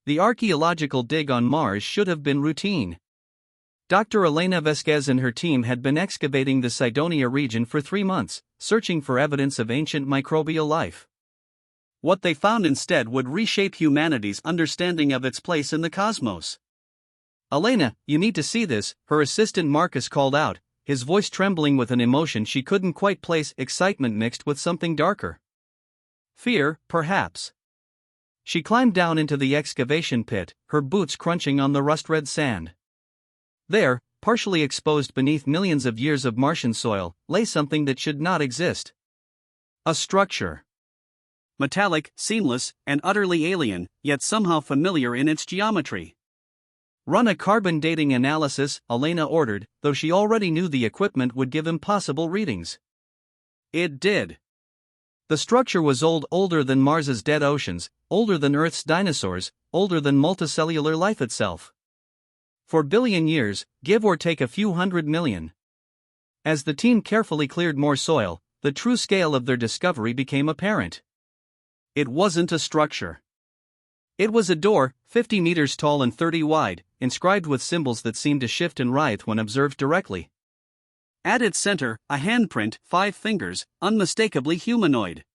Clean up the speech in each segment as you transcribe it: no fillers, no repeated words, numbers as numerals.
the archaeological dig on Mars should have been routine. Dr. Elena Vesquez and her team had been excavating the Cydonia region for 3 months, searching for evidence of ancient microbial life. What they found instead would reshape humanity's understanding of its place in the cosmos. "Elena, you need to see this," her assistant Marcus called out, his voice trembling with an emotion she couldn't quite place, excitement mixed with something darker. Fear, perhaps. She climbed down into the excavation pit, her boots crunching on the rust-red sand. There, partially exposed beneath millions of years of Martian soil, lay something that should not exist. A structure. Metallic, seamless, and utterly alien, yet somehow familiar in its geometry. "Run a carbon dating analysis," Elena ordered, though she already knew the equipment would give impossible readings. It did. The structure was older than Mars's dead oceans, older than Earth's dinosaurs, older than multicellular life itself. 4 billion years, give or take a few hundred million. As the team carefully cleared more soil, the true scale of their discovery became apparent. It wasn't a structure. It was a door, 50 meters tall and 30 wide, inscribed with symbols that seemed to shift and writhe when observed directly. At its center, a handprint, 5 fingers, unmistakably humanoid.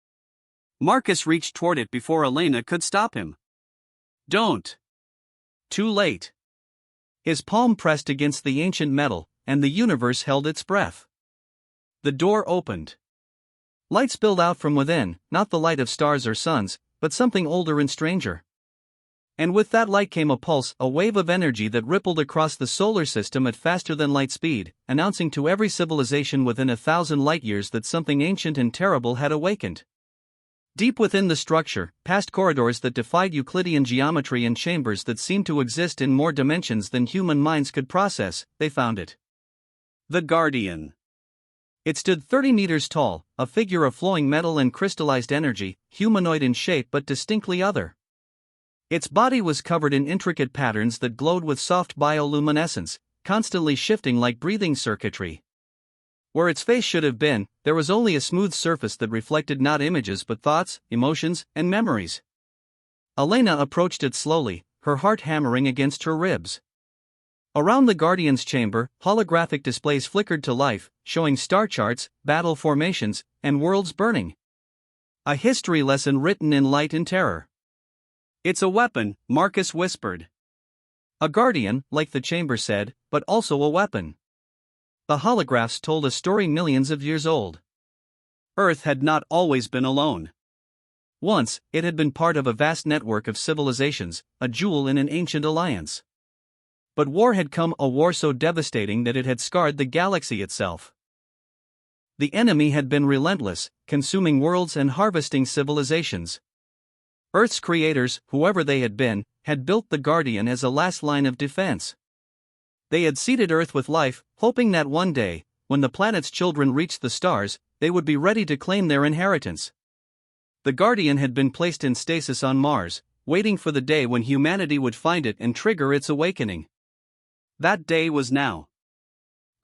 Marcus reached toward it before Elena could stop him. "Don't." Too late. His palm pressed against the ancient metal, and the universe held its breath. The door opened. Light spilled out from within, not the light of stars or suns, but something older and stranger. And with that light came a pulse, a wave of energy that rippled across the solar system at faster than light speed, announcing to every civilization within 1,000 light-years that something ancient and terrible had awakened. Deep within the structure, past corridors that defied Euclidean geometry and chambers that seemed to exist in more dimensions than human minds could process, they found it. The Guardian. It stood 30 meters tall, a figure of flowing metal and crystallized energy, humanoid in shape but distinctly other. Its body was covered in intricate patterns that glowed with soft bioluminescence, constantly shifting like breathing circuitry. Where its face should have been, there was only a smooth surface that reflected not images but thoughts, emotions, and memories. Elena approached it slowly, her heart hammering against her ribs. Around the Guardian's chamber, holographic displays flickered to life, showing star charts, battle formations, and worlds burning. A history lesson written in light and terror. "It's a weapon," Marcus whispered. "A guardian," like the chamber said, "but also a weapon." The holographs told a story millions of years old. Earth had not always been alone. Once, it had been part of a vast network of civilizations, a jewel in an ancient alliance. But war had come, a war so devastating that it had scarred the galaxy itself. The enemy had been relentless, consuming worlds and harvesting civilizations. Earth's creators, whoever they had been, had built the Guardian as a last line of defense. They had seeded Earth with life, hoping that one day, when the planet's children reached the stars, they would be ready to claim their inheritance. The Guardian had been placed in stasis on Mars, waiting for the day when humanity would find it and trigger its awakening. That day was now.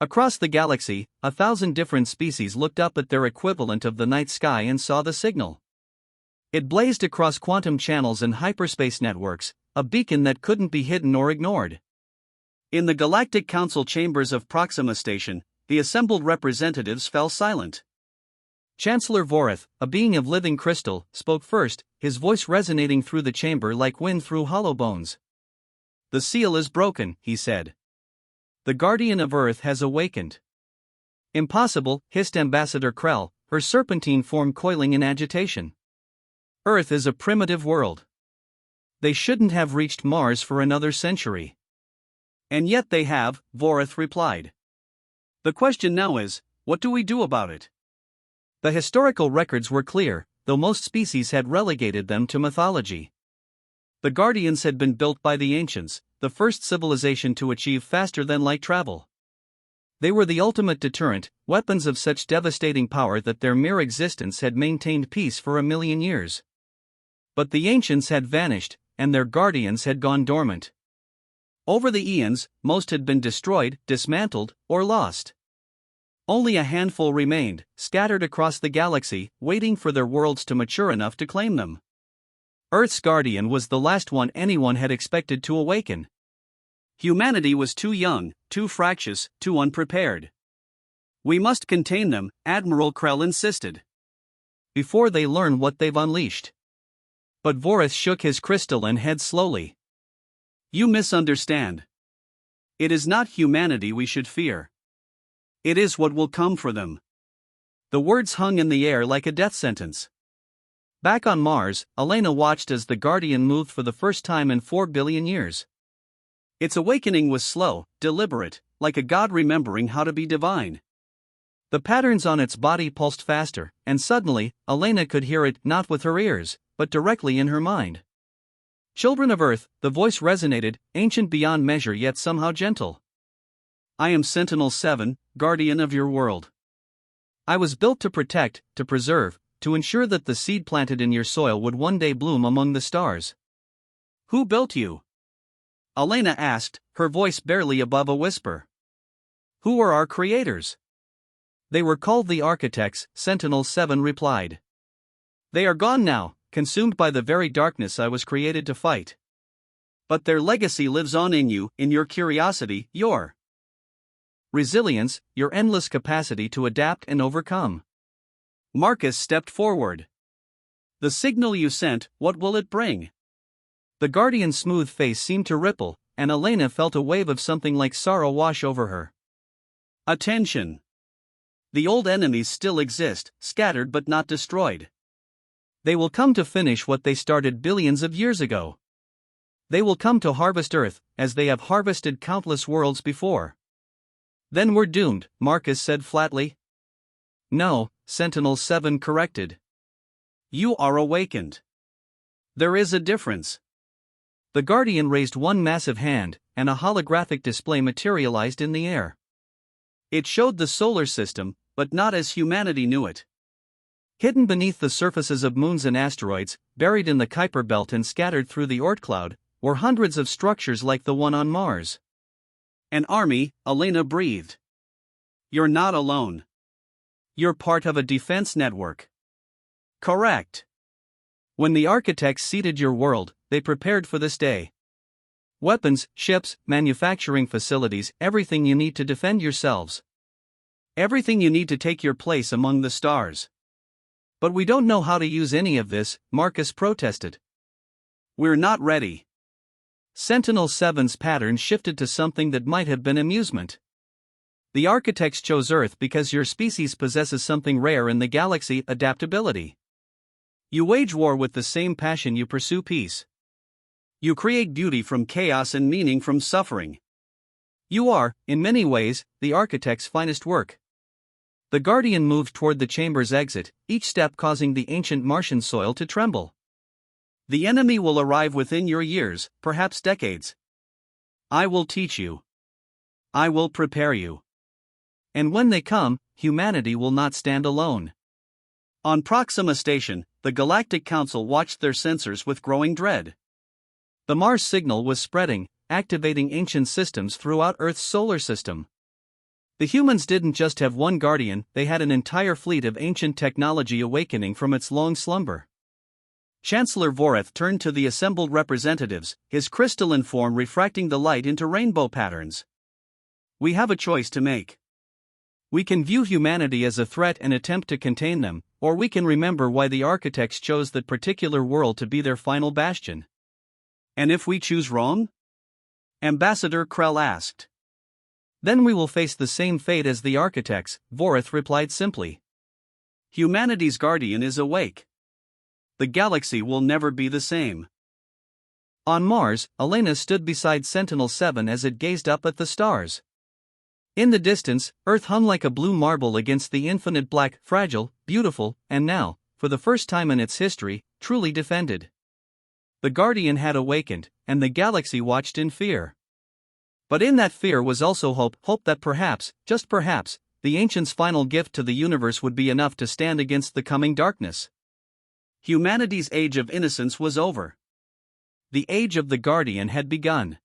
Across the galaxy, 1,000 different species looked up at their equivalent of the night sky and saw the signal. It blazed across quantum channels and hyperspace networks, a beacon that couldn't be hidden or ignored. In the Galactic Council chambers of Proxima Station, the assembled representatives fell silent. Chancellor Voreth, a being of living crystal, spoke first, his voice resonating through the chamber like wind through hollow bones. "The seal is broken," he said. "The Guardian of Earth has awakened." "Impossible," hissed Ambassador Krell, her serpentine form coiling in agitation. "Earth is a primitive world. They shouldn't have reached Mars for another century." "And yet they have," Voreth replied. "The question now is, what do we do about it?" The historical records were clear, though most species had relegated them to mythology. The Guardians had been built by the ancients, the first civilization to achieve faster-than-light travel. They were the ultimate deterrent, weapons of such devastating power that their mere existence had maintained peace for 1,000,000 years. But the ancients had vanished, and their guardians had gone dormant. Over the eons, most had been destroyed, dismantled, or lost. Only a handful remained, scattered across the galaxy, waiting for their worlds to mature enough to claim them. Earth's guardian was the last one anyone had expected to awaken. Humanity was too young, too fractious, too unprepared. "We must contain them," Admiral Krell insisted, "before they learn what they've unleashed." But Vorith shook his crystalline head slowly. "You misunderstand. It is not humanity we should fear. It is what will come for them." The words hung in the air like a death sentence. Back on Mars, Elena watched as the Guardian moved for the first time in 4 billion years. Its awakening was slow, deliberate, like a god remembering how to be divine. The patterns on its body pulsed faster, and suddenly, Elena could hear it not with her ears, but directly in her mind. "Children of Earth," the voice resonated, ancient beyond measure yet somehow gentle. "I am Sentinel-7, guardian of your world. I was built to protect, to preserve, to ensure that the seed planted in your soil would one day bloom among the stars." "Who built you?" Elena asked, her voice barely above a whisper. "Who are our creators?" "They were called the Architects," Sentinel-7 replied. "They are gone now, consumed by the very darkness I was created to fight. But their legacy lives on in you, in your curiosity, your resilience, your endless capacity to adapt and overcome." Marcus stepped forward. "The signal you sent, what will it bring?" The Guardian's smooth face seemed to ripple, and Elena felt a wave of something like sorrow wash over her. "Attention. The old enemies still exist, scattered but not destroyed. They will come to finish what they started billions of years ago. They will come to harvest Earth, as they have harvested countless worlds before." "Then we're doomed," Marcus said flatly. "No," Sentinel-7 corrected. "You are awakened. There is a difference." The Guardian raised one massive hand, and a holographic display materialized in the air. It showed the solar system, but not as humanity knew it. Hidden beneath the surfaces of moons and asteroids, buried in the Kuiper belt and scattered through the Oort cloud, were hundreds of structures like the one on Mars. "An army," Elena breathed. "You're not alone. You're part of a defense network." "Correct. When the Architects seeded your world, they prepared for this day. Weapons, ships, manufacturing facilities, everything you need to defend yourselves. Everything you need to take your place among the stars. But we don't know how to use any of this," Marcus protested. "We're not ready." Sentinel-7's pattern shifted to something that might have been amusement. "The Architects chose Earth because your species possesses something rare in the galaxy: adaptability. You wage war with the same passion you pursue peace. You create beauty from chaos and meaning from suffering. You are, in many ways, the Architect's finest work." The Guardian moved toward the chamber's exit, each step causing the ancient Martian soil to tremble. "The enemy will arrive within your years, perhaps decades. I will teach you. I will prepare you. And when they come, humanity will not stand alone." On Proxima Station, the Galactic Council watched their sensors with growing dread. The Mars signal was spreading, activating ancient systems throughout Earth's solar system. The humans didn't just have one guardian, they had an entire fleet of ancient technology awakening from its long slumber. Chancellor Vorith turned to the assembled representatives, his crystalline form refracting the light into rainbow patterns. "We have a choice to make. We can view humanity as a threat and attempt to contain them, or we can remember why the Architects chose that particular world to be their final bastion." "And if we choose wrong?" Ambassador Krell asked. "Then we will face the same fate as the Architects," Vorith replied simply. "Humanity's guardian is awake. The galaxy will never be the same." On Mars, Elena stood beside Sentinel-7 as it gazed up at the stars. In the distance, Earth hung like a blue marble against the infinite black, fragile, beautiful, and now, for the first time in its history, truly defended. The Guardian had awakened, and the galaxy watched in fear. But in that fear was also hope that perhaps, just perhaps, the ancients' final gift to the universe would be enough to stand against the coming darkness. Humanity's age of innocence was over. The age of the Guardian had begun.